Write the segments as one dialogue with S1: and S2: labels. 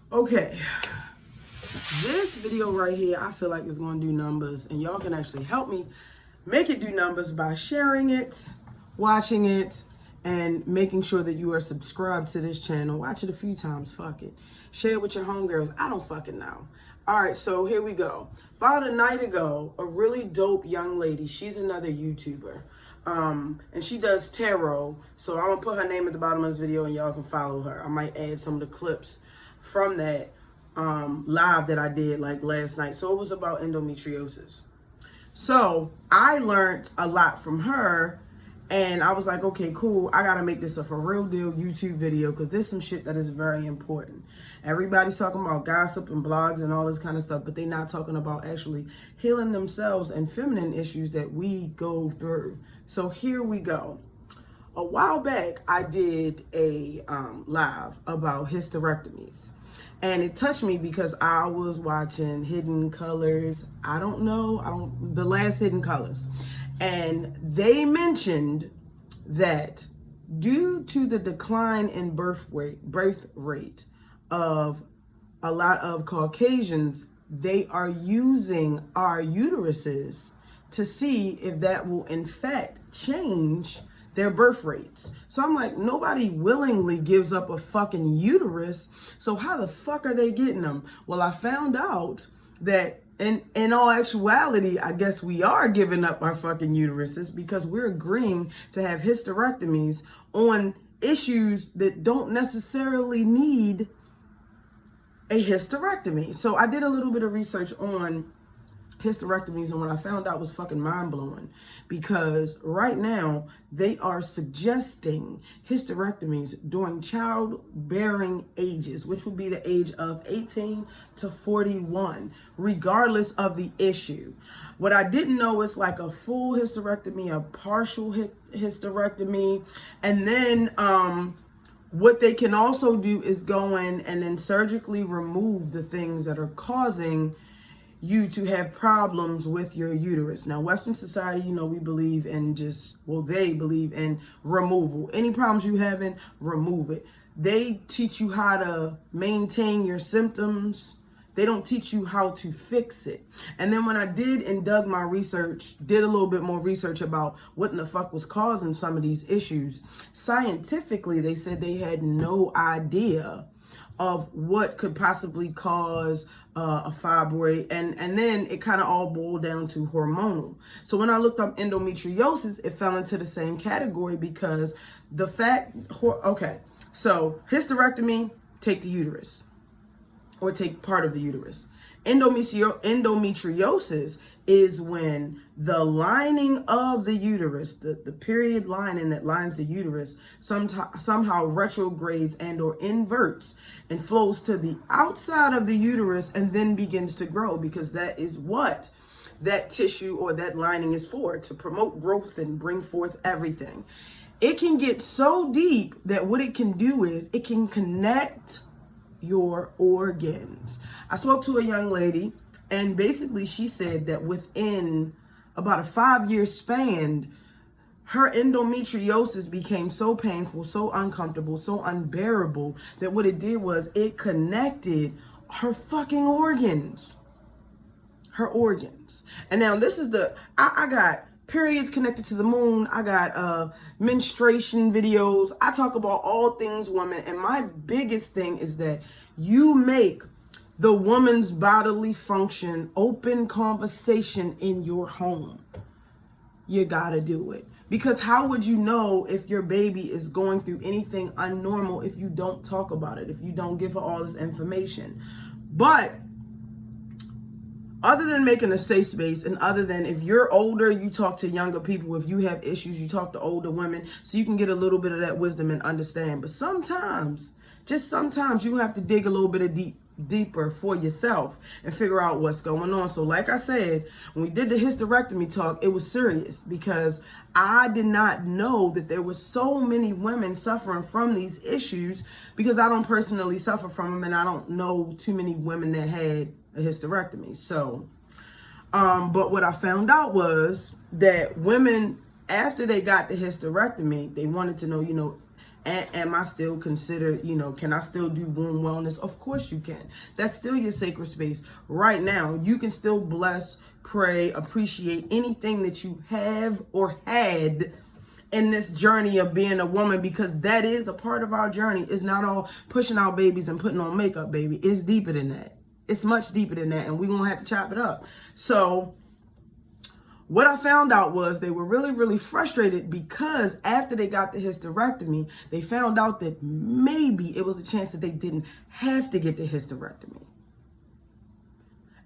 S1: Okay, this video right here, I feel like it's going to do numbers, and y'all can actually help me make it do numbers by sharing it, watching it, and making sure that you are subscribed to this channel. Watch it a few times, fuck it. Share it with your homegirls. I don't fucking know. All right, so here we go. About a night ago, a really dope young lady, she's another YouTuber, and she does tarot. So I'm gonna put her name at the bottom of this video and y'all can follow her. I might add some of the clips from that live that I did like last night. So it was about endometriosis. So I learned a lot from her, and I was like, okay, cool. I gotta make this a for real deal YouTube video because there's some shit that is very important. Everybody's talking about gossip and blogs and all this kind of stuff, but they're not talking about actually healing themselves and feminine issues that we go through. So here we go. A while back, I did a live about hysterectomies. And it touched me because I was watching Hidden Colors. The last Hidden Colors. And they mentioned that due to the decline in birth rate of a lot of Caucasians, they are using our uteruses to see if that will in fact change their birth rates. So I'm like, nobody willingly gives up a fucking uterus. So how the fuck are they getting them? Well, I found out that in all actuality, I guess we are giving up our fucking uteruses because we're agreeing to have hysterectomies on issues that don't necessarily need a hysterectomy. So I did a little bit of research on hysterectomies, and what I found out was fucking mind-blowing, because right now they are suggesting hysterectomies during childbearing ages, which would be the age of 18 to 41, regardless of the issue. What I didn't know is like a full hysterectomy, a partial hysterectomy, and then what they can also do is go in and then surgically remove the things that are causing you to have problems with your uterus. Now, Western society, we believe in they believe in removal. Any problems you having, remove it. They teach you how to maintain your symptoms. They don't teach you how to fix it. And then when I did a little bit more research about what in the fuck was causing some of these issues, scientifically, they said they had no idea of what could possibly cause a fibroid, and then it kind of all boiled down to hormonal. So when I looked up endometriosis, it fell into the same category because so hysterectomy, take the uterus or take part of the uterus. Endometriosis is when the lining of the uterus, the period lining that lines the uterus, somehow retrogrades and or inverts and flows to the outside of the uterus and then begins to grow, because that is what that tissue or that lining is for, to promote growth and bring forth everything. It can get so deep that what it can do is it can connect your organs. I spoke to a young lady, and basically she said that within about a 5-year span, her endometriosis became so painful, so uncomfortable, so unbearable that what it did was it connected her fucking organs. Her organs. And now this is I got periods connected to the moon. I got menstruation videos. I talk about all things woman. And my biggest thing is that you make the woman's bodily function open conversation in your home. You gotta do it. Because how would you know if your baby is going through anything unnormal if you don't talk about it, if you don't give her all this information? But other than making a safe space, and other than if you're older, you talk to younger people. If you have issues, you talk to older women so you can get a little bit of that wisdom and understand. But sometimes, just sometimes, you have to dig a little bit of deeper for yourself and figure out what's going on. So like I said, when we did the hysterectomy talk, it was serious because I did not know that there were so many women suffering from these issues, because I don't personally suffer from them and I don't know too many women that had a hysterectomy. So but what I found out was that women, after they got the hysterectomy, they wanted to know, am I still considered, can I still do womb wellness? Of course you can. That's still your sacred space. Right now, you can still bless, pray, appreciate anything that you have or had in this journey of being a woman, because that is a part of our journey. It's not all pushing out babies and putting on makeup, baby. It's deeper than that. It's much deeper than that, and we're going to have to chop it up. So what I found out was they were really, really frustrated because after they got the hysterectomy, they found out that maybe it was a chance that they didn't have to get the hysterectomy.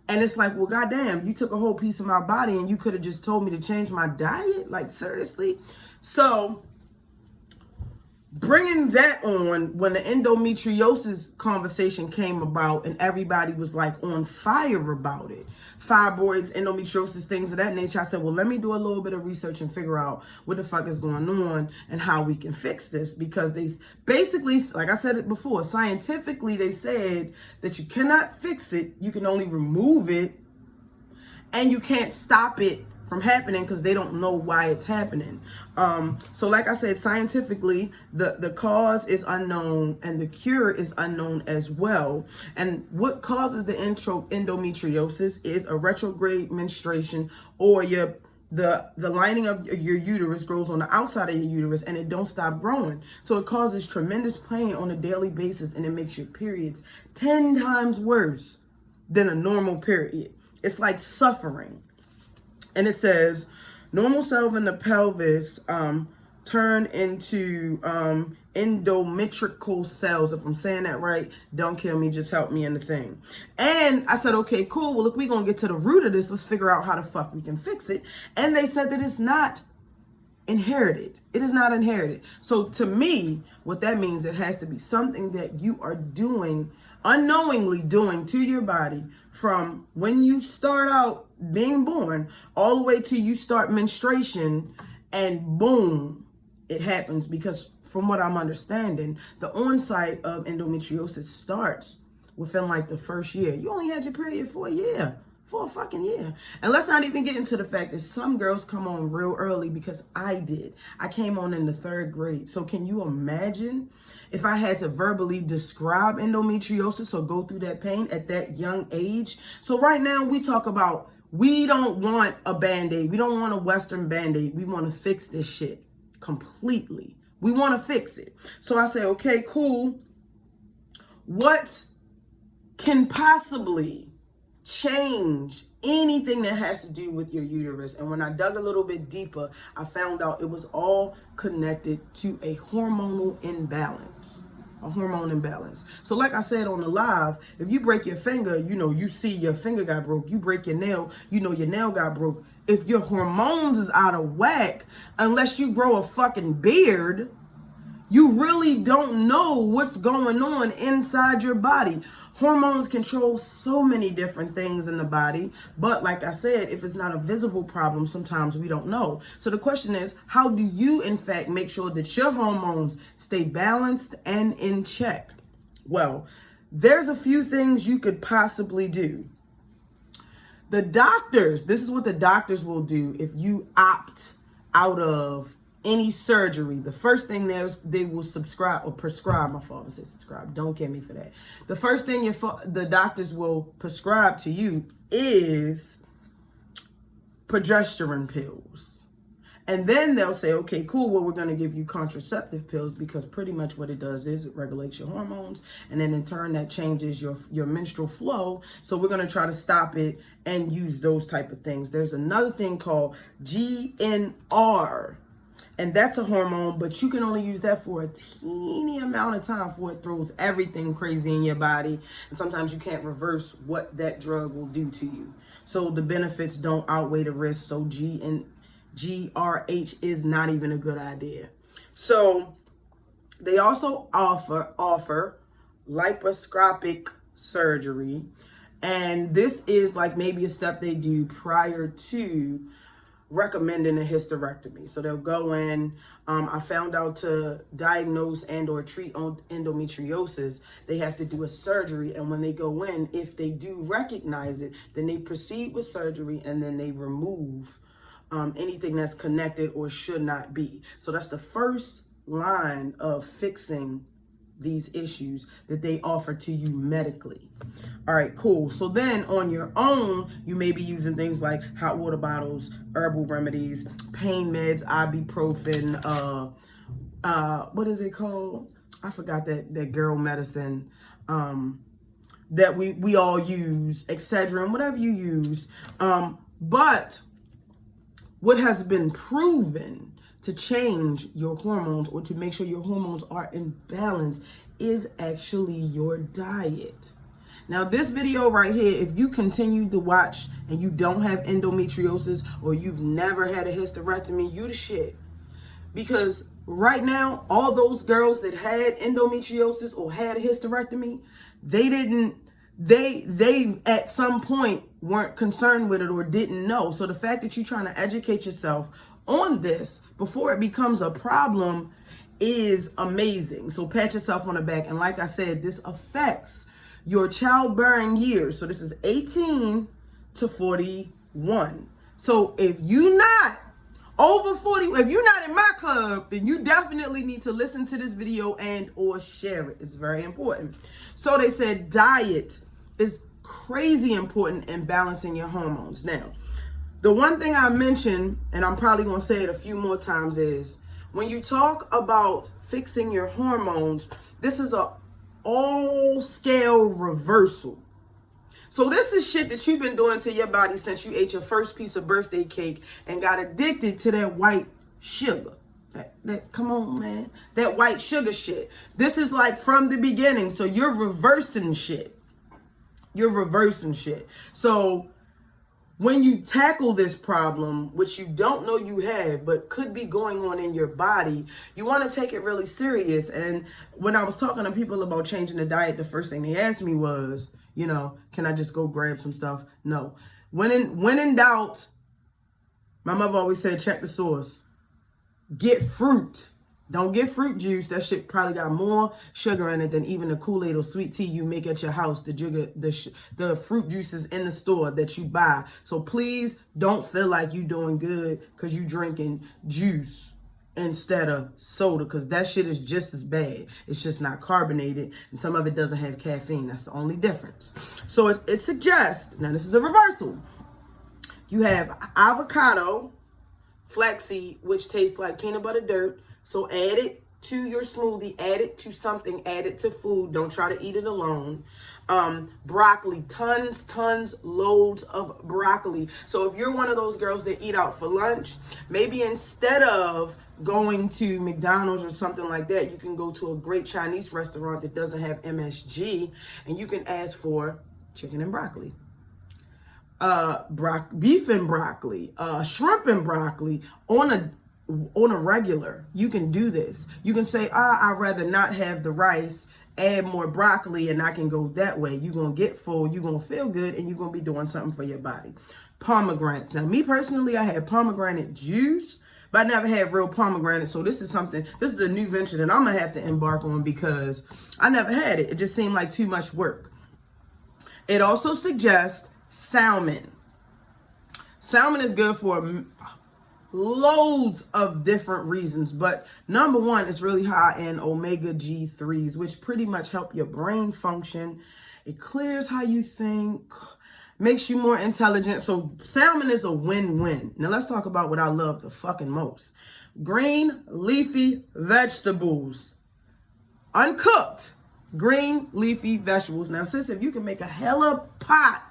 S1: And it's like, well, goddamn, you took a whole piece of my body and you could have just told me to change my diet? Like, seriously? So bringing that on, when the endometriosis conversation came about and everybody was like on fire about it, fibroids, endometriosis, things of that nature, I said, well, let me do a little bit of research and figure out what the fuck is going on and how we can fix this. Because they basically, like I said it before, scientifically, they said that you cannot fix it. You can only remove it, and you can't stop it from happening because they don't know why it's happening. So like I said, scientifically, the cause is unknown and the cure is unknown as well. And what causes the endometriosis is a retrograde menstruation, or the lining of your uterus grows on the outside of your uterus and it don't stop growing. So it causes tremendous pain on a daily basis, and it makes your periods 10 times worse than a normal period. It's like suffering. And it says, normal cells in the pelvis turn into endometrial cells. If I'm saying that right, don't kill me, just help me in the thing. And I said, okay, cool. Well, if we're going to get to the root of this, let's figure out how the fuck we can fix it. And they said that it's not inherited. It is not inherited. So to me, what that means, it has to be something that you are doing, unknowingly doing to your body from when you start out being born all the way till you start menstruation, and boom, it happens. Because from what I'm understanding, the onset of endometriosis starts within like the first year. You only had your period for a year. For a fucking year. And let's not even get into the fact that some girls come on real early, because I did. I came on in the 3rd grade. So can you imagine if I had to verbally describe endometriosis or go through that pain at that young age? So right now we talk about, we don't want a Band-Aid. We don't want a Western Band-Aid. We want to fix this shit completely. We want to fix it. So I say, okay, cool. What can possibly change anything that has to do with your uterus? And when I dug a little bit deeper, I found out it was all connected to a hormonal imbalance. A hormone imbalance. So like I said on the live, if you break your finger, you see your finger got broke. You break your nail, your nail got broke. If your hormones is out of whack, unless you grow a fucking beard, you really don't know what's going on inside your body. Hormones control so many different things in the body, but like I said, if it's not a visible problem, sometimes we don't know. So the question is, how do you in fact make sure that your hormones stay balanced and in check? Well, there's a few things you could possibly do. The doctors, this is what the doctors will do if you opt out of any surgery. The first thing they will prescribe. My father said subscribe. Don't get me for that. The first thing the doctors will prescribe to you is progesterone pills. And then they'll say, okay, cool, well, we're going to give you contraceptive pills, because pretty much what it does is it regulates your hormones. And then in turn, that changes your menstrual flow. So we're going to try to stop it and use those type of things. There's another thing called GnR. And that's a hormone, but you can only use that for a teeny amount of time before it throws everything crazy in your body. And sometimes you can't reverse what that drug will do to you. So the benefits don't outweigh the risks. So GRH is not even a good idea. So they also offer laparoscopic surgery. And this is like maybe a step they do prior to recommending a hysterectomy. So they'll go in. I found out to diagnose and or treat endometriosis, they have to do a surgery. And when they go in, if they do recognize it, then they proceed with surgery, and then they remove anything that's connected or should not be. So that's the first line of fixing these issues that they offer to you medically. All right, cool. So then on your own, you may be using things like hot water bottles, herbal remedies, pain meds, ibuprofen, what is it called? I forgot that girl medicine that we all use, Excedrin, whatever you use. But what has been proven to change your hormones or to make sure your hormones are in balance is actually your diet. Now, this video right here, if you continue to watch and you don't have endometriosis or you've never had a hysterectomy, you the shit. Because right now, all those girls that had endometriosis or had a hysterectomy, they at some point weren't concerned with it or didn't know. So the fact that you're trying to educate yourself on this before it becomes a problem is amazing. So pat yourself on the back. And like I said, this affects your childbearing years. So this is 18 to 41. So if you're not over 40, if you're not in my club, then you definitely need to listen to this video and or share it. It's very important. So they said diet is crazy important in balancing your hormones. Now, the one thing I mentioned, and I'm probably going to say it a few more times, is when you talk about fixing your hormones, this is a all-scale reversal. So this is shit that you've been doing to your body since you ate your first piece of birthday cake and got addicted to that white sugar. That come on, man. That white sugar shit. This is like from the beginning. So you're reversing shit. You're reversing shit. So when you tackle this problem, which you don't know you have, but could be going on in your body, you want to take it really serious. And when I was talking to people about changing the diet, the first thing they asked me was, can I just go grab some stuff? No. When in doubt, my mother always said, check the source. Get fruit. Don't get fruit juice. That shit probably got more sugar in it than even the Kool-Aid or sweet tea you make at your house. The fruit juices in the store that you buy. So please don't feel like you doing good because you drinking juice instead of soda, because that shit is just as bad. It's just not carbonated, and some of it doesn't have caffeine. That's the only difference. So it suggests, now this is a reversal. You have avocado, flaxseed, which tastes like peanut butter dirt. So add it to your smoothie, add it to something, add it to food. Don't try to eat it alone. Broccoli, tons, loads of broccoli. So if you're one of those girls that eat out for lunch, maybe instead of going to McDonald's or something like that, you can go to a great Chinese restaurant that doesn't have MSG, and you can ask for chicken and broccoli. Beef and broccoli, shrimp and broccoli on a regular. You can do this. You can say, I'd rather not have the rice, add more broccoli, and I can go that way. You're going to get full, you're going to feel good, and you're going to be doing something for your body. Pomegranates. Now, me personally, I had pomegranate juice, but I never had real pomegranate. So this is a new venture that I'm going to have to embark on because I never had it. It just seemed like too much work. It also suggests salmon. Salmon is good for loads of different reasons, but number one, it's really high in omega G3s, which pretty much help your brain function. It clears how you think, makes you more intelligent. So salmon is a win-win. Now let's talk about what I love the fucking most. Green leafy vegetables. Uncooked green leafy vegetables. Now, sis, if you can make a hella pot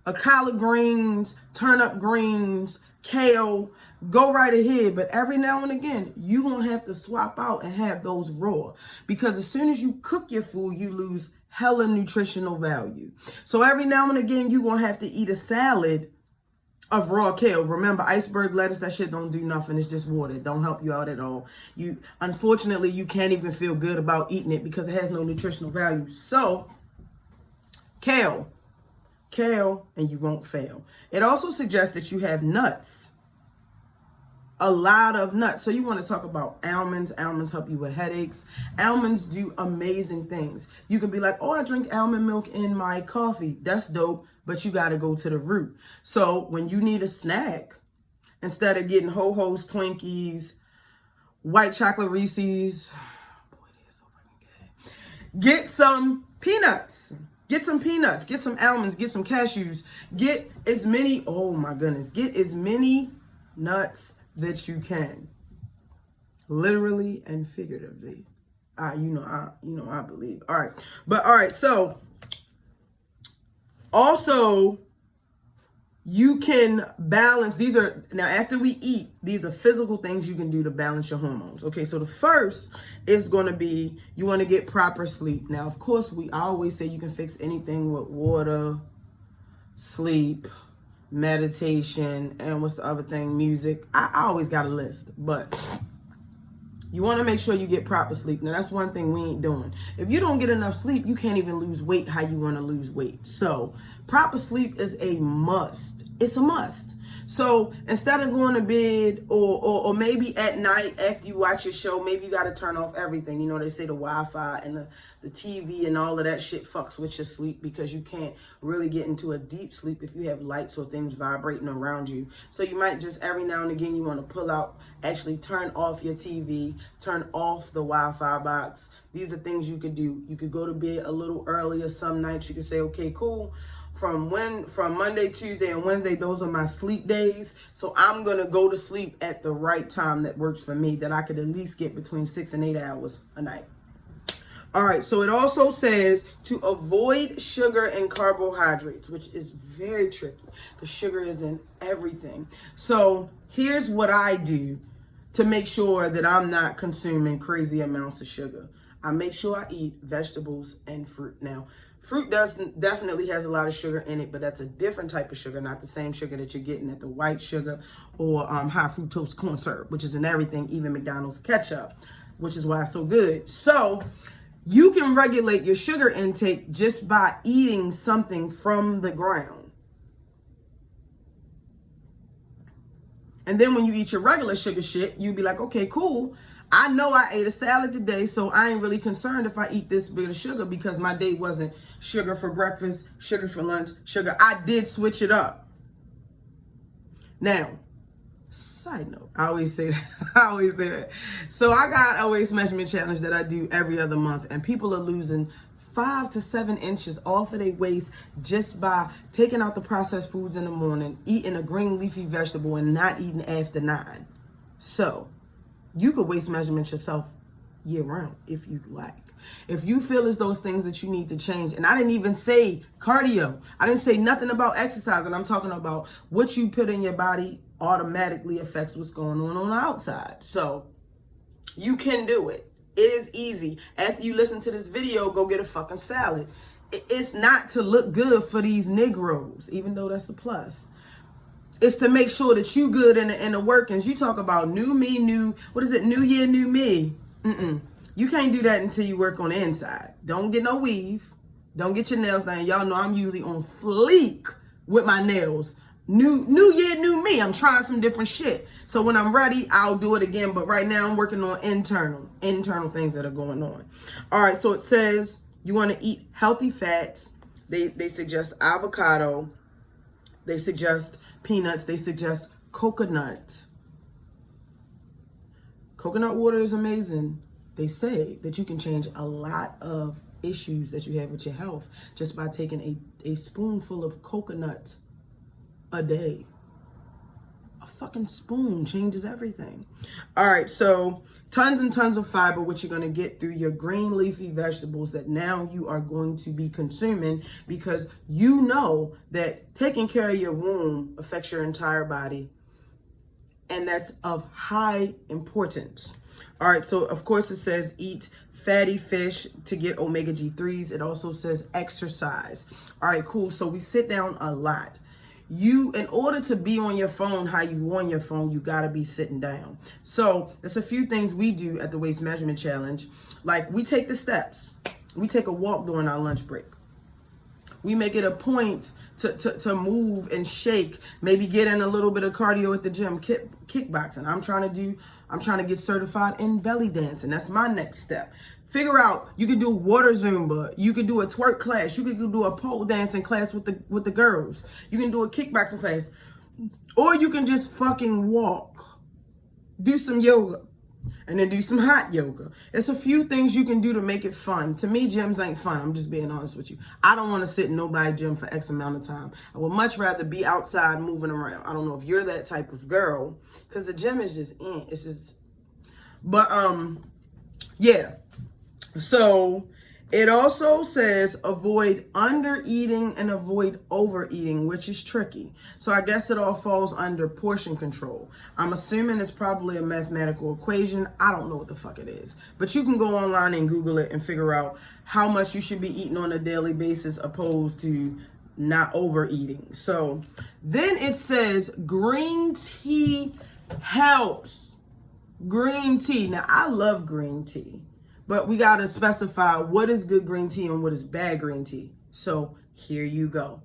S1: of collard greens, turnip greens, kale, go right ahead. But every now and again, you're going to have to swap out and have those raw. Because as soon as you cook your food, you lose hella nutritional value. So every now and again, you're going to have to eat a salad of raw kale. Remember, iceberg lettuce, that shit don't do nothing. It's just water. It don't help you out at all. Unfortunately, you can't even feel good about eating it because it has no nutritional value. So, kale, and you won't fail. It also suggests that you have nuts. A lot of nuts. So you want to talk about almonds. Almonds help you with headaches. Almonds do amazing things. You can be like, oh, I drink almond milk in my coffee. That's dope, but you got to go to the root. So when you need a snack, instead of getting Ho-Ho's, Twinkies, white chocolate Reese's. Boy, they're so fucking good. Get some peanuts. Get some peanuts. Get some almonds. Get some cashews. Get as many, oh my goodness, get as many nuts that you can. Literally and figuratively. I believe. All right. So also, you can balance, these are, now after we eat, these are physical things you can do to balance your hormones. Okay, so the first is going to be, you want to get proper sleep. Now, of course, I always say you can fix anything with water, sleep, meditation, and what's the other thing? Music. I always got a list, but you want to make sure you get proper sleep. Now, that's one thing we ain't doing. If you don't get enough sleep, you can't even lose weight how you want to lose weight. So proper sleep is a must. It's a must. So instead of going to bed or maybe at night after you watch your show, maybe you got to turn off everything. You know, they say the Wi-Fi and the TV and all of that shit fucks with your sleep because you can't really get into a deep sleep if you have lights or things vibrating around you. So you might just every now and again you want to pull out, actually turn off your TV, turn off the Wi-Fi box. These are things you could do. You could go to bed a little earlier some nights. You could say, okay, cool. From Monday, Tuesday, and Wednesday, those are my sleep days. So I'm going to go to sleep at the right time that works for me, that I could at least get between 6 and 8 hours a night. All right, so it also says to avoid sugar and carbohydrates, which is very tricky because sugar is in everything. So here's what I do to make sure that I'm not consuming crazy amounts of sugar. I make sure I eat vegetables and fruit. Now, fruit definitely has a lot of sugar in it, but that's a different type of sugar, not the same sugar that you're getting at the white sugar or high fructose corn syrup, which is in everything, even McDonald's ketchup, which is why it's so good. So you can regulate your sugar intake just by eating something from the ground. And then when you eat your regular sugar shit, you'd be like, okay, cool. I know I ate a salad today, so I ain't really concerned if I eat this bit of sugar because my day wasn't sugar for breakfast, sugar for lunch, sugar. I did switch it up. Now, side note, I always say that. So I got a waist measurement challenge that I do every other month, and people are losing 5 to 7 inches off of their waist just by taking out the processed foods in the morning, eating a green leafy vegetable, and not eating after 9. So you could waist measurement yourself year round if you like. If you feel as those things that you need to change, and I didn't even say cardio. I didn't say nothing about exercise, and I'm talking about what you put in your body automatically affects what's going on the outside. So you can do it. It is easy. After you listen to this video, go get a fucking salad. It's not to look good for these Negroes, even though that's a plus. It's to make sure that you good in the workings. You talk about new me, new year, new me. You can't do that until you work on the inside. Don't get no weave. Don't get your nails done. Y'all know I'm usually on fleek with my nails. New year, new me. I'm trying some different shit. So when I'm ready, I'll do it again. But right now I'm working on internal things that are going on. All right, so it says you want to eat healthy fats. They suggest avocado. They suggest peanuts. They suggest coconut. Coconut water is amazing. They say that you can change a lot of issues that you have with your health just by taking a spoonful of coconut a day. A fucking spoon changes everything. All right, so tons and tons of fiber, which you're going to get through your green leafy vegetables that now you are going to be consuming because you know that taking care of your womb affects your entire body. And that's of high importance. All right, so of course it says eat fatty fish to get omega G3s. It also says exercise. All right, cool. So we sit down a lot. In order to be on your phone how you on your phone, you got to be sitting down. So there's a few things we do at the Waist Measurement Challenge. Like we take the steps. We take a walk during our lunch break. We make it a point to move and shake, maybe get in a little bit of cardio at the gym, kickboxing. I'm trying to get certified in belly dancing. That's my next step. Figure out, you can do water Zumba, you can do a twerk class, you can do a pole dancing class with the girls, you can do a kickboxing class, or you can just fucking walk, do some yoga. and then do some hot yoga. It's a few things you can do to make it fun. To me, gyms ain't fun. I'm just being honest with you. I don't want to sit in nobody's gym for X amount of time. I would much rather be outside moving around. I don't know if you're that type of girl, because the gym is just, it's just, but, yeah. So it also says avoid under eating and avoid overeating, which is tricky. So I guess it all falls under portion control. I'm assuming it's probably a mathematical equation. I don't know what the fuck it is, but you can go online and Google it and figure out how much you should be eating on a daily basis opposed to not overeating. So then it says green tea helps. Green tea. Now I love green tea. But we got to specify what is good green tea and what is bad green tea. So here you go.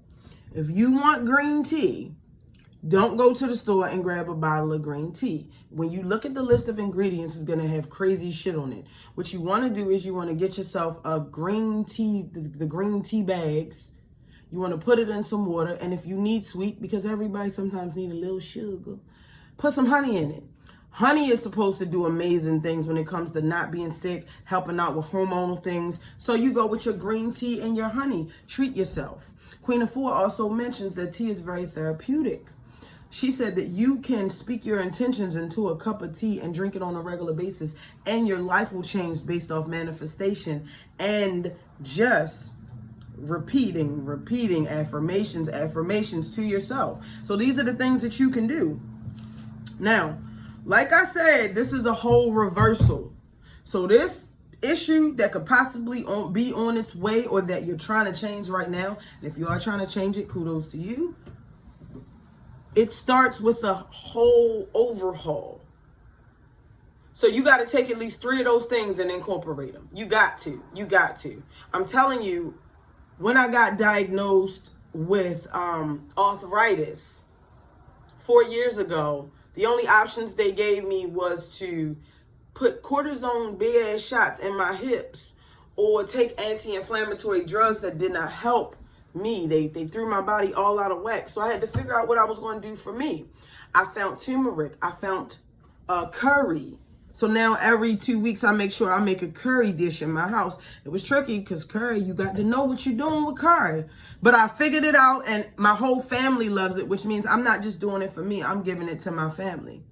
S1: If you want green tea, don't go to the store and grab a bottle of green tea. When you look at the list of ingredients, it's going to have crazy shit on it. What you want to do is you want to get yourself a green tea, the green tea bags. You want to put it in some water. And if you need sweet, because everybody sometimes need a little sugar, put some honey in it. Honey is supposed to do amazing things when it comes to not being sick, helping out with hormonal things. So you go with your green tea and your honey. Treat yourself. Queen of Four also mentions that tea is very therapeutic. She said that you can speak your intentions into a cup of tea and drink it on a regular basis, and your life will change based off manifestation and just repeating affirmations to yourself. So these are the things that you can do. Now, like I said, this is a whole reversal. So this issue that could possibly be on its way or that you're trying to change right now, and if you are trying to change it, kudos to you. It starts with a whole overhaul. So you got to take at least 3 of those things and incorporate them. You got to. I'm telling you, when I got diagnosed with arthritis 4 years ago, the only options they gave me was to put cortisone big ass shots in my hips or take anti-inflammatory drugs that did not help me. They threw my body all out of whack. So I had to figure out what I was going to do for me. I found turmeric. I found curry. So now every 2 weeks, I make sure I make a curry dish in my house. It was tricky because curry, you got to know what you're doing with curry. But I figured it out, and my whole family loves it, which means I'm not just doing it for me. I'm giving it to my family.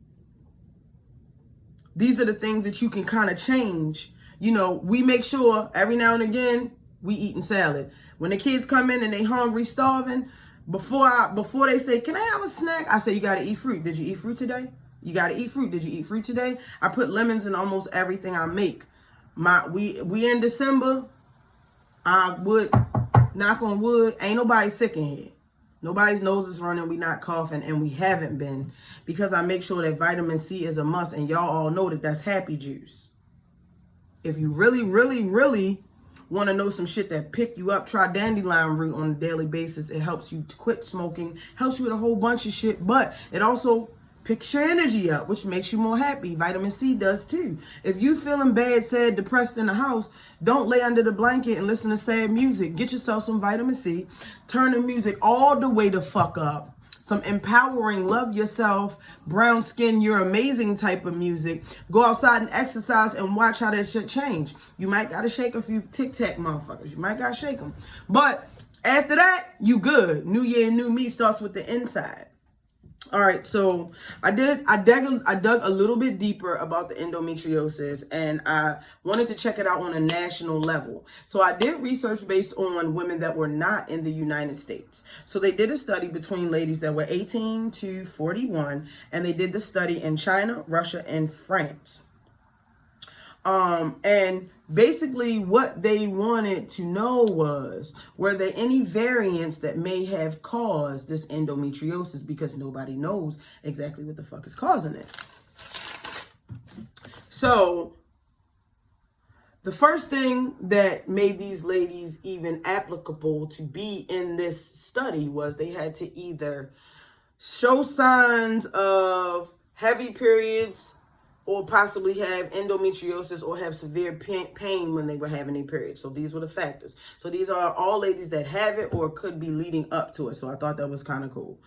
S1: These are the things that you can kind of change. You know, we make sure every now and again, we eating salad. When the kids come in and they hungry, starving, before they say, can I have a snack? I say, you got to eat fruit. Did you eat fruit today? You got to eat fruit. Did you eat fruit today? I put lemons in almost everything I make. We in December. I would, knock on wood, ain't nobody sick in here. Nobody's nose is running. We not coughing, and we haven't been, because I make sure that vitamin C is a must, and y'all all know that that's happy juice. If you really, really, really want to know some shit that pick you up, try dandelion root on a daily basis. It helps you to quit smoking, helps you with a whole bunch of shit, but it also picks your energy up, which makes you more happy. Vitamin C does too. If you feeling bad, sad, depressed in the house, don't lay under the blanket and listen to sad music. Get yourself some vitamin C. Turn the music all the way the fuck up. Some empowering, love yourself, brown skin, you're amazing type of music. Go outside and exercise and watch how that shit change. You might gotta shake a few Tic Tac motherfuckers. You might gotta shake them. But after that, you good. New year, new me starts with the inside. All right, so I dug a little bit deeper about the endometriosis, and I wanted to check it out on a national level. So I did research based on women that were not in the United States. So they did a study between ladies that were 18 to 41, and they did the study in China, Russia, and France. And basically what they wanted to know was, were there any variants that may have caused this endometriosis, because nobody knows exactly what the fuck is causing it. So the first thing that made these ladies even applicable to be in this study was they had to either show signs of heavy periods, or possibly have endometriosis or have severe pain when they were having their period. So these were the factors. So these are all ladies that have it or could be leading up to it. So I thought that was kind of cool.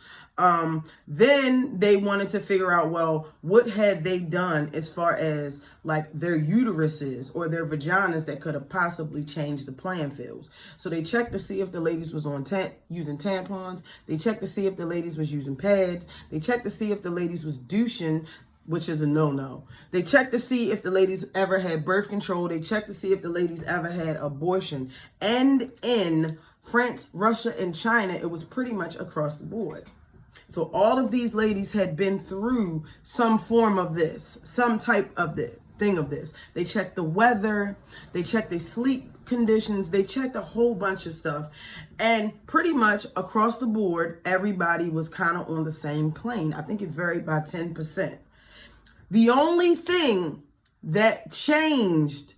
S1: Then they wanted to figure out, well, what had they done as far as like their uteruses or their vaginas that could have possibly changed the playing fields. So they checked to see if the ladies was on using tampons. They checked to see if the ladies was using pads. They checked to see if the ladies was douching, which is a no-no. They checked to see if the ladies ever had birth control. They checked to see if the ladies ever had abortion. And in France, Russia, and China, it was pretty much across the board. So all of these ladies had been through some form of this, some type of thing of this. They checked the weather, they checked their sleep conditions, they checked a whole bunch of stuff. And pretty much across the board, everybody was kind of on the same plane. I think it varied by 10%. The only thing that changed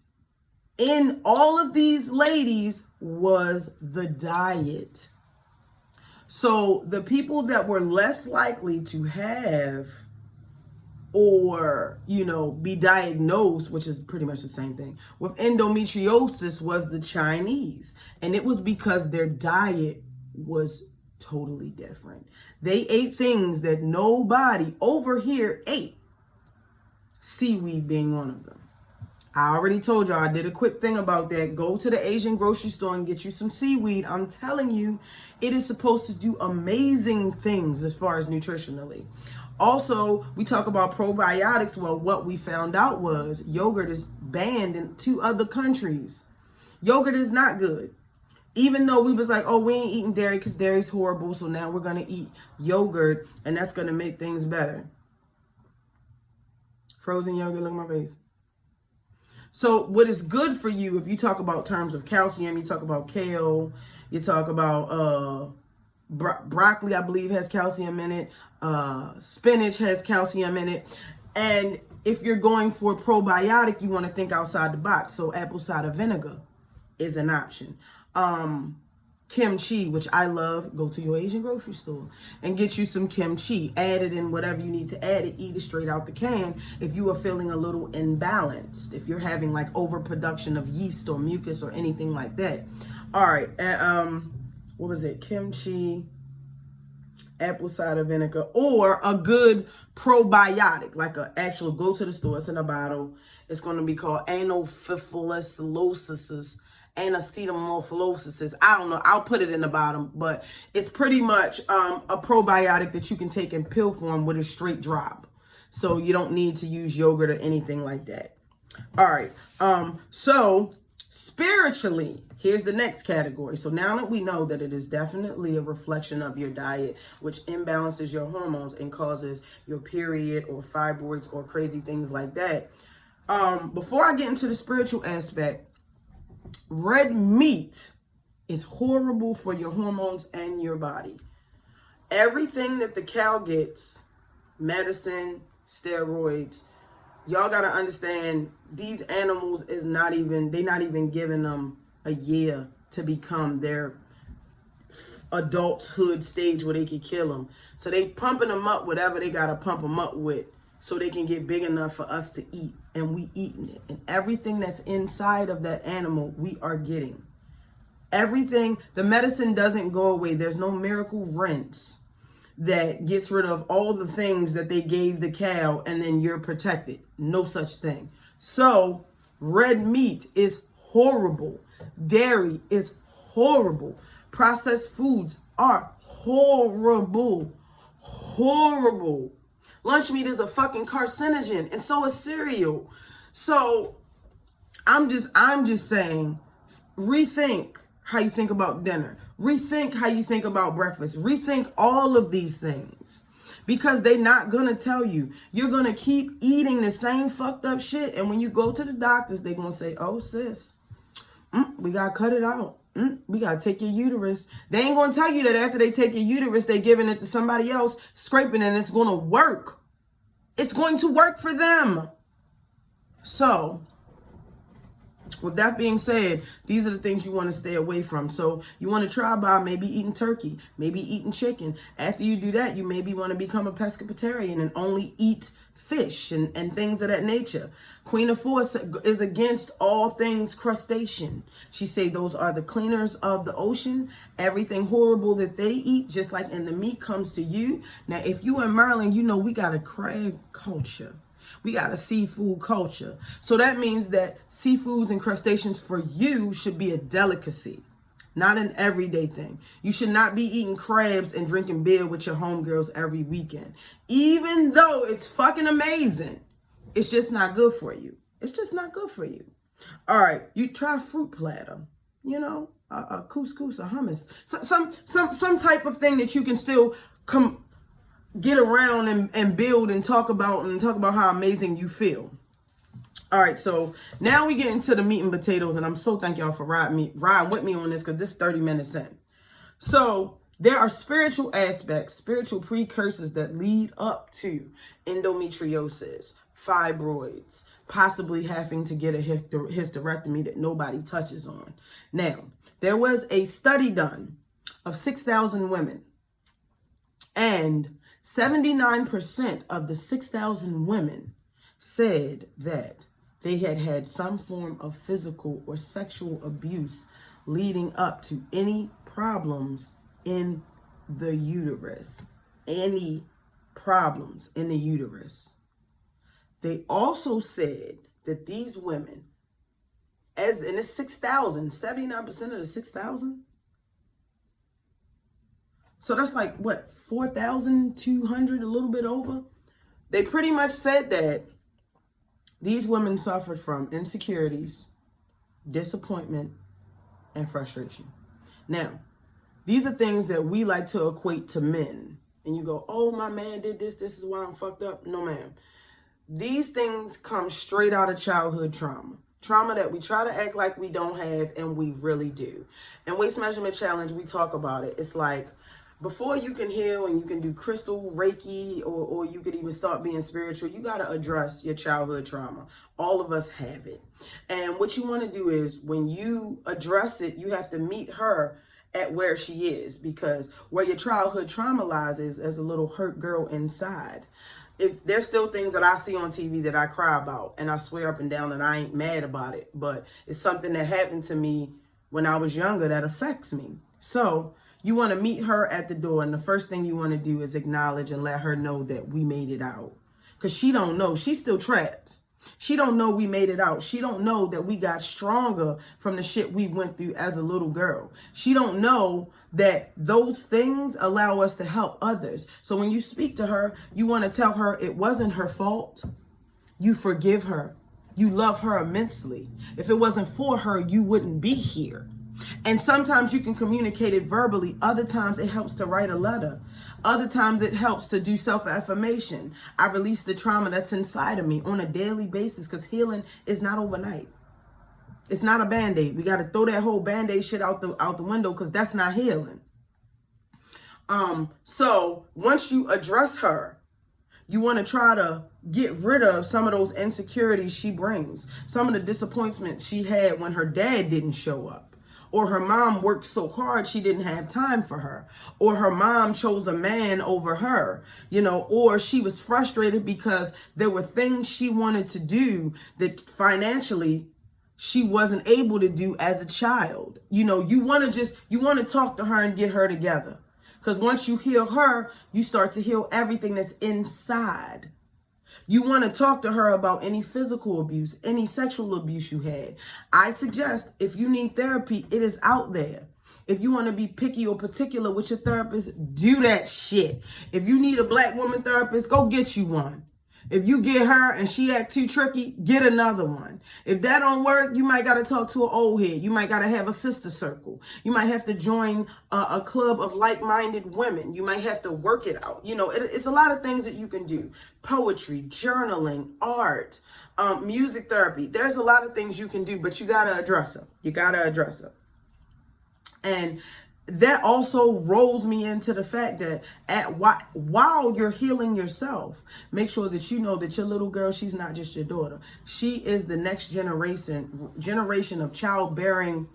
S1: in all of these ladies was the diet. So the people that were less likely to have or, be diagnosed, which is pretty much the same thing, with endometriosis was the Chinese. And it was because their diet was totally different. They ate things that nobody over here ate. Seaweed being one of them. I already told y'all, I did a quick thing about that. Go to the Asian grocery store and get you some seaweed. I'm telling you, it is supposed to do amazing things as far as nutritionally. Also, we talk about probiotics. Well, what we found out was yogurt is banned in 2 other countries. Yogurt is not good. Even though we was like, oh, we ain't eating dairy because dairy's horrible. So now we're going to eat yogurt and that's going to make things better. Frozen yogurt, look at my face. So what is good for you, if you talk about terms of calcium, you talk about kale, you talk about broccoli, I believe has calcium in it. Spinach has calcium in it. And if you're going for probiotic, you want to think outside the box. So apple cider vinegar is an option. Kimchi, which I love, go to your Asian grocery store and get you some kimchi. Add it in whatever you need to add it. Eat it straight out the can if you are feeling a little imbalanced. If you're having like overproduction of yeast or mucus or anything like that. All right. What was it? Kimchi, apple cider vinegar, or a good probiotic, like a actual, go to the store. It's in a bottle. It's going to be called Anophyllocystis. Acetamophylosis. I don't know. I'll put it in the bottom, but it's pretty much a probiotic that you can take in pill form with a straight drop. So you don't need to use yogurt or anything like that. All right. So spiritually, here's the next category. So now that we know that it is definitely a reflection of your diet, which imbalances your hormones and causes your period or fibroids or crazy things like that. Before I get into the spiritual aspect, red meat is horrible for your hormones and your body. Everything that the cow gets, medicine, steroids, y'all got to understand these animals they're not even giving them a year to become their adulthood stage where they can kill them. So they pumping them up, whatever they got to pump them up with, so they can get big enough for us to eat. And we eating it. And everything that's inside of that animal, we are getting. Everything, the medicine doesn't go away. There's no miracle rinse that gets rid of all the things that they gave the cow and then you're protected. No such thing. So red meat is horrible. Dairy is horrible. Processed foods are horrible. Horrible. Lunch meat is a fucking carcinogen, and so is cereal. So I'm just saying, rethink how you think about dinner. Rethink how you think about breakfast. Rethink all of these things. Because they're not gonna tell you. You're gonna keep eating the same fucked up shit. And when you go to the doctors, they're gonna say, oh sis, we gotta cut it out. We gotta take your uterus. They ain't gonna tell you that after they take your uterus, they're giving it to somebody else, scraping it, and it's gonna work. It's going to work for them. So With that being said, these are the things you want to stay away from. So you want to try by maybe eating turkey, maybe eating chicken. After you do that, you maybe want to become a pescatarian and only eat fish and things of that nature. Queen of Force is against all things crustacean. She say those are the cleaners of the ocean. Everything horrible that they eat, just like in the meat, comes to you. Now, if you in Maryland, you know we got a crab culture. We got a seafood culture. So that means that seafoods and crustaceans for you should be a delicacy, not an everyday thing. You should not be eating crabs and drinking beer with your homegirls every weekend. Even though it's fucking amazing, it's just not good for you. It's just not good for you. All right, you try fruit platter, you know, a couscous, a hummus, some type of thing that you can still get around and build and talk about how amazing you feel. All right, so now we get into the meat and potatoes, and I'm so thank y'all for riding with me on this, because this is 30 minutes in. So there are spiritual aspects, spiritual precursors that lead up to endometriosis, fibroids, possibly having to get a hysterectomy that nobody touches on. Now, there was a study done of 6,000 women, and 79% of the 6,000 women said that they had had some form of physical or sexual abuse leading up to any problems in the uterus. Any problems in the uterus. They also said that these women, as in the 6,000, 79% of the 6,000, so that's like, what, 4,200, a little bit over? They pretty much said that these women suffered from insecurities, disappointment, and frustration. Now, these are things that we like to equate to men. And you go, oh, my man did this is why I'm fucked up. No, ma'am. These things come straight out of childhood trauma. Trauma that we try to act like we don't have, and we really do. In Waist Measurement Challenge, we talk about it. It's like, before you can heal and you can do crystal Reiki, or you could even start being spiritual, you got to address your childhood trauma. All of us have it. And what you want to do is, when you address it, you have to meet her at where she is, because where your childhood trauma lies is as a little hurt girl inside. If there's still things that I see on TV that I cry about, and I swear up and down that I ain't mad about it, but it's something that happened to me when I was younger that affects me. So you want to meet her at the door, and the first thing you want to do is acknowledge and let her know that we made it out. Because she don't know. She's still trapped. She don't know we made it out. She don't know that we got stronger from the shit we went through as a little girl. She don't know that those things allow us to help others. So when you speak to her, you want to tell her it wasn't her fault. You forgive her. You love her immensely. If it wasn't for her, you wouldn't be here. And sometimes you can communicate it verbally. Other times it helps to write a letter. Other times it helps to do self-affirmation. I release the trauma that's inside of me on a daily basis, because healing is not overnight. It's not a Band-Aid. We got to throw that whole Band-Aid shit out the window, because that's not healing. So once you address her, you want to try to get rid of some of those insecurities she brings. Some of the disappointments she had when her dad didn't show up. Or her mom worked so hard she didn't have time for her. Or her mom chose a man over her, or she was frustrated because there were things she wanted to do that financially she wasn't able to do as a child. You want to talk to her and get her together. Because once you heal her, you start to heal everything that's inside. You want to talk to her about any physical abuse, any sexual abuse you had. I suggest, if you need therapy, it is out there. If you want to be picky or particular with your therapist, do that shit. If you need a black woman therapist, go get you one. If you get her and she act too tricky, get another one. If that don't work, you might got to talk to an old head. You might got to have a sister circle. You might have to join a club of like-minded women. You might have to work it out. It's a lot of things that you can do. Poetry, journaling, art, music therapy. There's a lot of things you can do, but you got to address them. You got to address them. And that also rolls me into the fact that while you're healing yourself, make sure that you know that your little girl, she's not just your daughter. She is the next generation of childbearing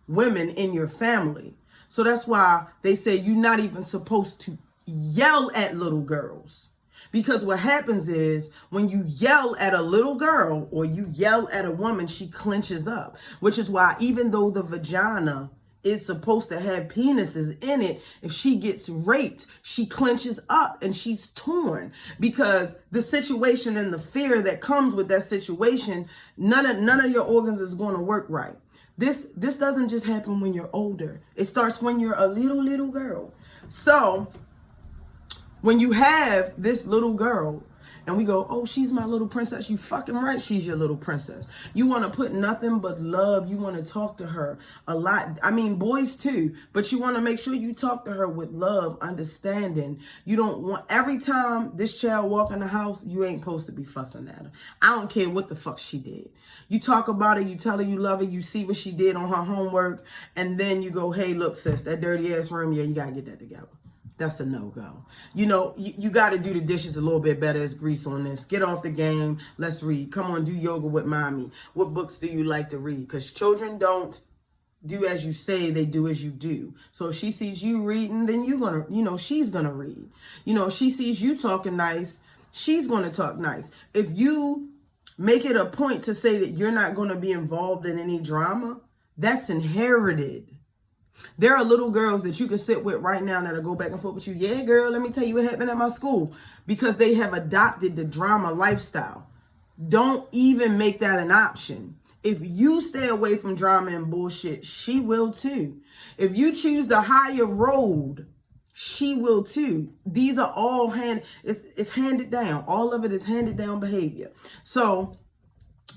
S1: women in your family. So that's why they say you're not even supposed to yell at little girls. Because what happens is when you yell at a little girl or you yell at a woman, she clenches up. Which is why even though the vagina is supposed to have penises in it, if she gets raped, she clenches up and she's torn. Because the situation and the fear that comes with that situation, none of your organs is going to work right. This doesn't just happen when you're older. It starts when you're a little girl. So when you have this little girl and we go, oh, she's my little princess. You fucking right, she's your little princess. You want to put nothing but love. You want to talk to her a lot. I mean, boys too, but you want to make sure you talk to her with love, understanding. You don't want, every time this child walk in the house, you ain't supposed to be fussing at her. I don't care what the fuck she did. You talk about her, you tell her you love her, you see what she did on her homework, and then you go, hey, look, sis, that dirty ass room, yeah, you got to get that together. That's a no-go. You know, you got to do the dishes a little bit better. There's grease on this. Get off the game. Let's read. Come on, do yoga with mommy. What books do you like to read? Because children don't do as you say, they do as you do. So if she sees you reading, then you're going to, you know, she's going to read. You know, if she sees you talking nice, she's going to talk nice. If you make it a point to say that you're not going to be involved in any drama, that's inherited. There are little girls that you can sit with right now that'll go back and forth with you. Yeah, girl, let me tell you what happened at my school. Because they have adopted the drama lifestyle. Don't even make that an option. If you stay away from drama and bullshit, she will too. If you choose the higher road, she will too. These are all it's handed down. All of it is handed down behavior. So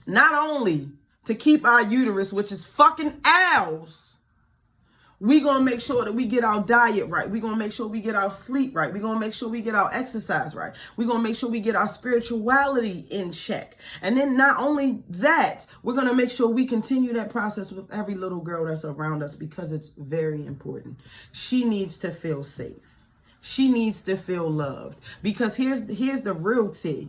S1: not only to keep our uterus, which is fucking ours, we going to make sure that we get our diet right. We going to make sure we get our sleep right. We going to make sure we get our exercise right. We going to make sure we get our spirituality in check. And then not only that, we're going to make sure we continue that process with every little girl that's around us because it's very important. She needs to feel safe. She needs to feel loved. Because here's the real tea.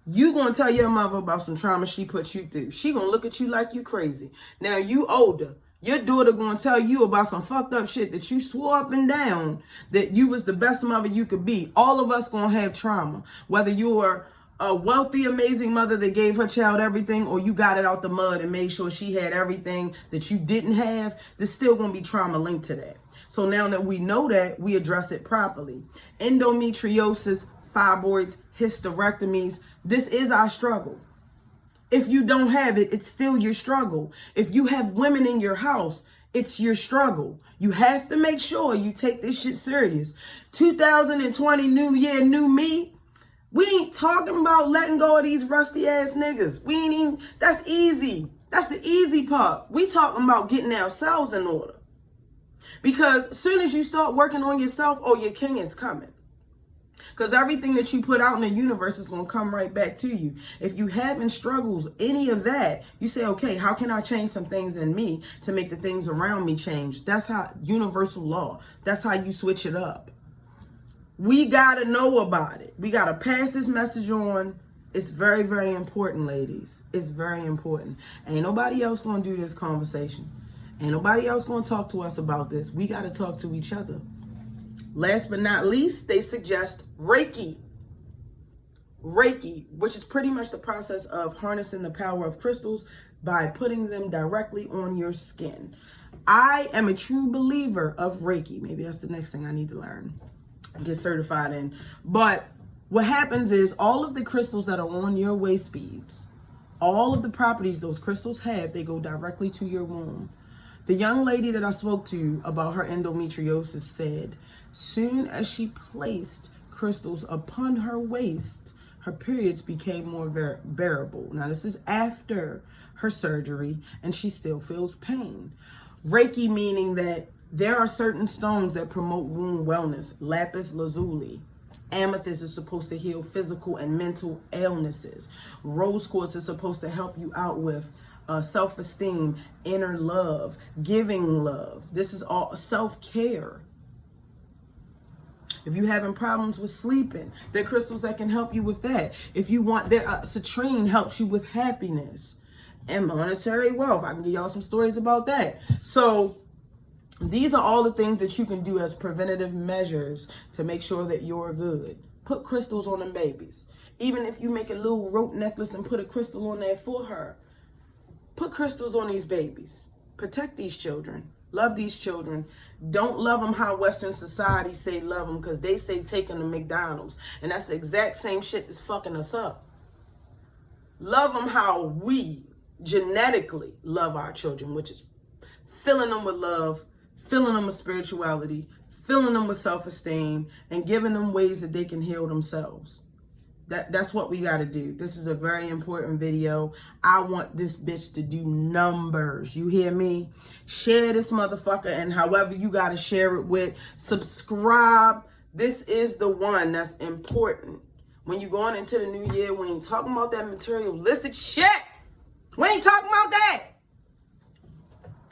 S1: You going to tell your mother about some trauma she put you through. She going to look at you like you crazy. Now you older. Your daughter going to tell you about some fucked up shit that you swore up and down that you was the best mother you could be. All of us going to have trauma. Whether you were a wealthy, amazing mother that gave her child everything or you got it out the mud and made sure she had everything that you didn't have, there's still going to be trauma linked to that. So now that we know that, we address it properly. Endometriosis, fibroids, hysterectomies, this is our struggle. If you don't have it, it's still your struggle. If you have women in your house, it's your struggle. You have to make sure you take this shit serious. 2020, new year, new me. We ain't talking about letting go of these rusty ass niggas. We ain't even, that's easy. That's the easy part. We talking about getting ourselves in order. Because as soon as you start working on yourself, oh, your king is coming. Because everything that you put out in the universe is going to come right back to you. If you having struggles, any of that, you say, okay, how can I change some things in me to make the things around me change? That's how, universal law. That's how you switch it up. We got to know about it. We got to pass this message on. It's very, very important, ladies. It's very important. Ain't nobody else going to do this conversation. Ain't nobody else going to talk to us about this. We got to talk to each other. Last but not least, they suggest Reiki. Reiki, which is pretty much the process of harnessing the power of crystals by putting them directly on your skin. I am a true believer of Reiki. Maybe that's the next thing I need to learn, get certified in. But what happens is all of the crystals that are on your Waistbeads, all of the properties those crystals have, they go directly to your womb. The young lady that I spoke to about her endometriosis said, soon as she placed crystals upon her waist, her periods became more bearable. Now, this is after her surgery, and she still feels pain. Reiki meaning that there are certain stones that promote wound wellness. Lapis lazuli. Amethyst is supposed to heal physical and mental illnesses. Rose quartz is supposed to help you out with self-esteem, inner love, giving love. This is all self-care. If you're having problems with sleeping, there are crystals that can help you with that. If you want, citrine helps you with happiness and monetary wealth. I can give y'all some stories about that. So these are all the things that you can do as preventative measures to make sure that you're good. Put crystals on them babies. Even if you make a little rope necklace and put a crystal on there for her. Put crystals on these babies. Protect these children. Love these children. Don't love them how Western society say love them, because they say take them to McDonald's. And that's the exact same shit that's fucking us up. Love them how we genetically love our children, which is filling them with love, filling them with spirituality, filling them with self-esteem, and giving them ways that they can heal themselves. That's what we got to do. This is a very important video. I want this bitch to do numbers. You hear me? Share this motherfucker, and however you got to share it with. Subscribe. This is the one that's important. When you going into the new year, we ain't talking about that materialistic shit. We ain't talking about that.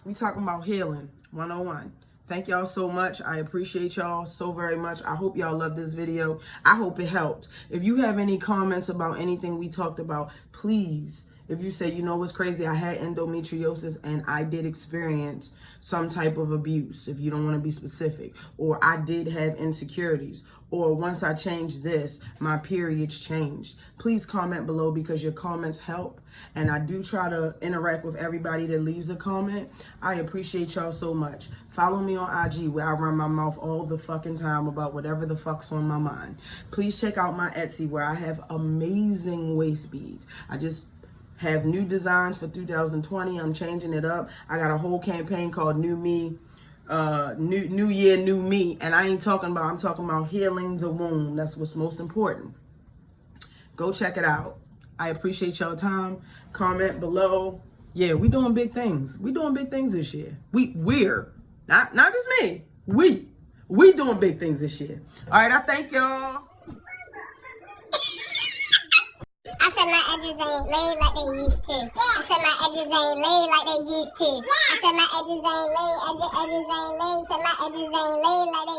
S1: We talking about healing 101. Thank y'all so much. I appreciate y'all so very much. I hope y'all love this video. I hope it helped. If you have any comments about anything we talked about, please, if you say, you know what's crazy, I had endometriosis and I did experience some type of abuse, if you don't want to be specific, or I did have insecurities, or once I changed this, my periods changed. Please comment below, because your comments help. And I do try to interact with everybody that leaves a comment. I appreciate y'all so much. Follow me on IG, where I run my mouth all the fucking time about whatever the fuck's on my mind. Please check out my Etsy, where I have amazing waist beads. I just have new designs for 2020. I'm changing it up. I got a whole campaign called New Me, New Year, New Me. And I'm talking about healing the womb. That's what's most important. Go check it out. I appreciate y'all time. Comment below. Yeah, we doing big things. We doing big things this year. We're not just me. We doing big things this year. All right, I thank y'all.
S2: I said my edges ain't laid like they used to. I said my edges ain't laid like they used to. I said my edges ain't laid, edges ain't laid. Said my edges ain't laid like they